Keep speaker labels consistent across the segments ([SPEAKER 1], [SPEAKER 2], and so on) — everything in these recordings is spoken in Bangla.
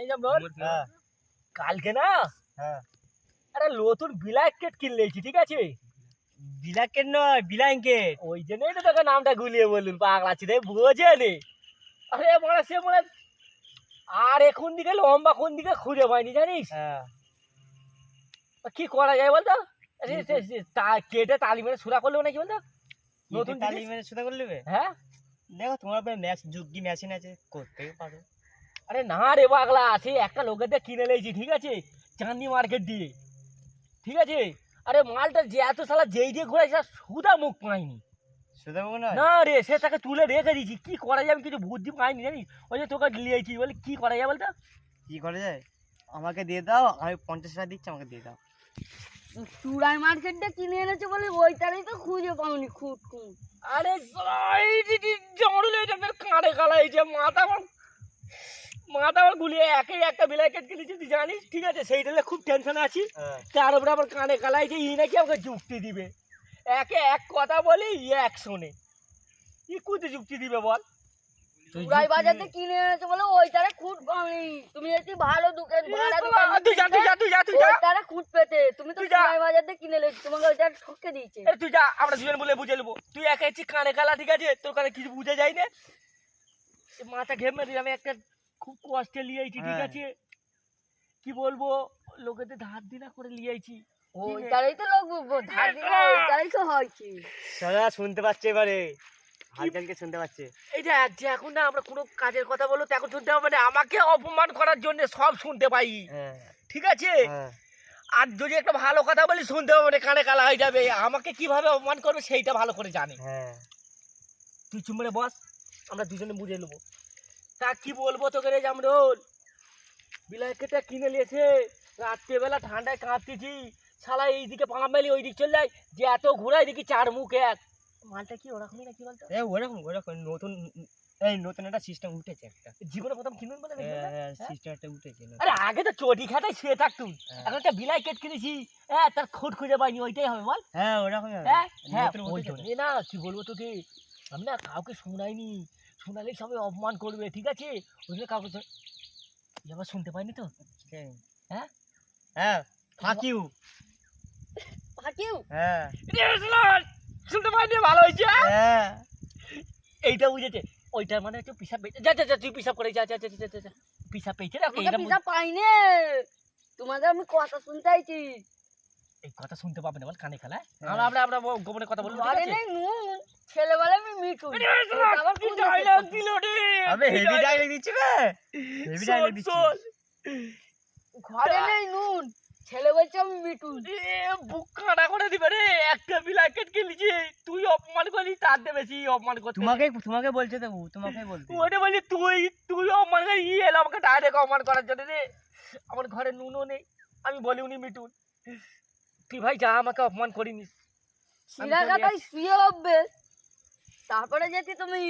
[SPEAKER 1] এই যে বল কালকে না আরে নতুন ব্ল্যাঙ্কেট কিনলেছি ঠিক আছে
[SPEAKER 2] ব্ল্যাঙ্কেট নয় ব্ল্যাঙ্কেট
[SPEAKER 1] ওই জন্যই তো তোকে নামটা গুলিয়ে বললুন পাগলা ছিল বোঝে নে আরে বড় সে বলে আর এখন দিকে লম্বা কোন দিকে খুঁজে পাইনি জানিস কি করা যায় বলতো কেটে তালি মেরে সুরা করলেও নাকি বলতো
[SPEAKER 2] নতুন তালি মেরে সুদা করে নেবে
[SPEAKER 1] হ্যাঁ
[SPEAKER 2] দেখো তোমার যুগি মেশিন আছে করতে পারো।
[SPEAKER 1] আরে না রে পাগলা সে একটা লোকের দিয়ে কিনে নিয়েছি ঠিক আছে চাঁদনি মার্কেট দিয়ে ঠিক আছে আরে মালটা যে এত সালা যেই দিয়ে ঘুরে সুদা মুখ পাইনি না রে সে তাকে তুলে রেখে দিয়েছি কি করা যাবে কিছু বুদ্ধি পাইনি জানিস ওই যে তোকে নিয়েছি বলে কি করা যায় বলতো
[SPEAKER 2] কি করা যায় আমাকে দিয়ে দাও আমি 50 টাকা দিচ্ছি আমাকে দিয়ে দাও
[SPEAKER 3] চুড়াই মার্কেটটা কিনে এনেছে বলে ওইটারই তো খুঁজে পাওনি খুঁট
[SPEAKER 1] আরে কাঁড়ে কালাই যে মাথা আমার গুলিয়ে একই একটা ব্ল্যাঙ্কেট কিনেছি তুই জানিস ঠিক আছে সেইটা খুব টেনশনে আছি তার উপরে আবার কানে কালাইছে ই নাকি আমাকে যুক্তি দিবে একে এক কথা বলি এক শোনে ই কুতে যুক্তি দিবে বল
[SPEAKER 3] চুড়াই বাজারে কিনে এনেছে বলে ওইটারে খুঁট পাওনি তুমি যদি ভালো দোকান ভাড়া দোকান
[SPEAKER 1] তুই যা
[SPEAKER 3] ওইটারে খুঁট পেতে তুমি তো চুড়াই বাজারে কিনে এনেছো তোমাকে ওইটা ঠকে দিয়েছে
[SPEAKER 1] তুই যা আমরা দুজন বলে বুঝে নেবো তুই একা এসেছি কানে কালা ঠিক আছে তোর কানে কিছু বুঝে যায় না মাথা ঘেমে দিয়ে আমি একটা খুব কষ্টে লিয়েছি ঠিক আছে কি বলবো লোকেদের ধার দিনা করে লিয়েছি
[SPEAKER 3] ওইটারই তো লোক ধার দিনা ওইটারই তো হয়েছে
[SPEAKER 2] সারা শুনতে পাচ্ছে এবারে হালকালকে শুনতে পাচ্ছে
[SPEAKER 1] এই যে এখন না আমরা কোনো কাজের কথা বলো তখন শুনতে হবে না আমাকে অপমান করার জন্য সব শুনতে পাই ঠিক আছে আর যদি একটা ভালো কথা বলি শুনতে হবে না কানে কালা হয়ে যাবে আমাকে কিভাবে অপমান করবে সেইটা ভালো করে জানে তুই চুপ মেরে বস আমরা দুজনে বুঝে নেবো তা কি বলবো তোকে রে জামরুল ব্ল্যাঙ্কেটটা কিনে নিয়েছে রাত্রেবেলা ঠান্ডায় কাঁপতেছি শালা এইদিকে পাঁক মেলি ওই দিক চলে যায় যে এত ঘোরায় দেখি চার মুখ এক মালটা কি ওরকমই নাকি বলতো
[SPEAKER 2] ওরকম নতুন নতুন একটা সিস্টেম উঠেছে একটা
[SPEAKER 1] জীবনে প্রথম কিনুন বলে
[SPEAKER 2] সিস্টেম একটা উঠেছে
[SPEAKER 1] আরে আগে তো চটি খাটাই শুয়ে থাকতুম এখন একটা ব্ল্যাঙ্কেট কিনেছি তার খুঁট খুঁজে পাইনি ওইটাই হবে বল
[SPEAKER 2] ওরকম
[SPEAKER 1] ওই না কি বলবো তোকে আমি না কাউকে শোনাইনি শোনালেই সবাই অপমান করবে ঠিক আছে ওই জন্য কাউকে এবার শুনতে পাইনি তো
[SPEAKER 2] ফাকিউ
[SPEAKER 1] শুনতে পাইনি ভালো হয়েছে এইটা বুঝেছে ওইটা মানে একটু পিসাব যা তুই পিসাব করে যা পিসাব পেয়েছে
[SPEAKER 3] পিসাব পাইনি তোমাদের আমি কথা শুনতে আইছি
[SPEAKER 1] এই কথা শুনতে পাবে না বল কানে খেলায় আমরা গোপনে কথা বলবো
[SPEAKER 3] ছেলেবেলা আমি মিঠু
[SPEAKER 1] আবার কি ডায়লগ দিল রে
[SPEAKER 2] আবে হেভি ডায়লগ দিচ্ছি রে হেভি ডায়লগ দিচ্ছি
[SPEAKER 3] ঘরে নেই নুন ছেলে বলছে আমি মিঠু
[SPEAKER 1] বুক কাটা করে দিবে রে একটা ব্ল্যাঙ্কেট কিনেছি তুই অপমান করলি তার দিয়ে বেশি অপমান করতে
[SPEAKER 2] তোমাকে বলছে তো তোমাকে বলতে
[SPEAKER 1] ওটা বলছি তুই অপমান করে এলো আমাকে ডাইরেক্ট অপমান করার জন্য রে আমার ঘরে নুনও নেই আমি বলি উনি মিঠুন তুই ভাই যা আমাকে অপমান করিনিস
[SPEAKER 3] শিরা কাটাই শুয়ে হবে তারপরে যদি তুমি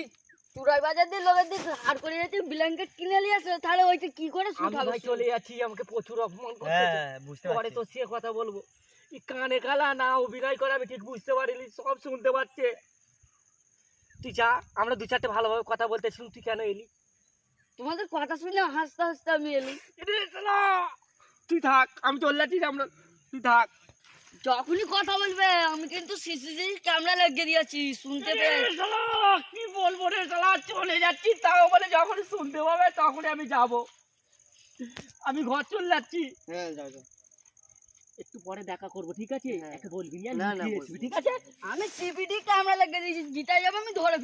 [SPEAKER 3] চুড়াই বাজার দিয়ে লোকের দিয়ে ধার করে যদি ব্ল্যাঙ্কেট কিনে নিয়ে আসো তাহলে ওইটা কি করে শুট হবে
[SPEAKER 1] ভাই চলে যাচ্ছি আমাকে প্রচুর অপমান করতেছে
[SPEAKER 2] বুঝতে
[SPEAKER 1] পরে তো সে কথা বলবো এই কানে কালা না অভিনয় করে আমি ঠিক বুঝতে পারিনি সব শুনতে পাচ্ছে তুই যা আমরা দু চারটে ভালোভাবে কথা বলতেছি তুই কেন এলি
[SPEAKER 3] তোমাদের কথা শুনে হাসতে হাসতে আমি এলি
[SPEAKER 1] তুই থাক আমি চলে যাচ্ছি আমরা তুই থাক
[SPEAKER 3] যখনই কথা বলবে আমি কিন্তু সিসিটিভি ক্যামেরা লাগিয়ে দিয়েছি শুনতে পেয়ে
[SPEAKER 1] কি বলবো রে শালা চলে যাচ্ছি তাও বলে যখন শুনতে পাবে তখন আমি যাব আমি ঘর চলে যাচ্ছি একটু পরে দেখা করবো ঠিক আছে একটা বলবি না ঠিক আছে
[SPEAKER 3] আমি সিসিটিভি ক্যামেরা লাগিয়ে দিয়েছি যেটা যাবে আমি ধরে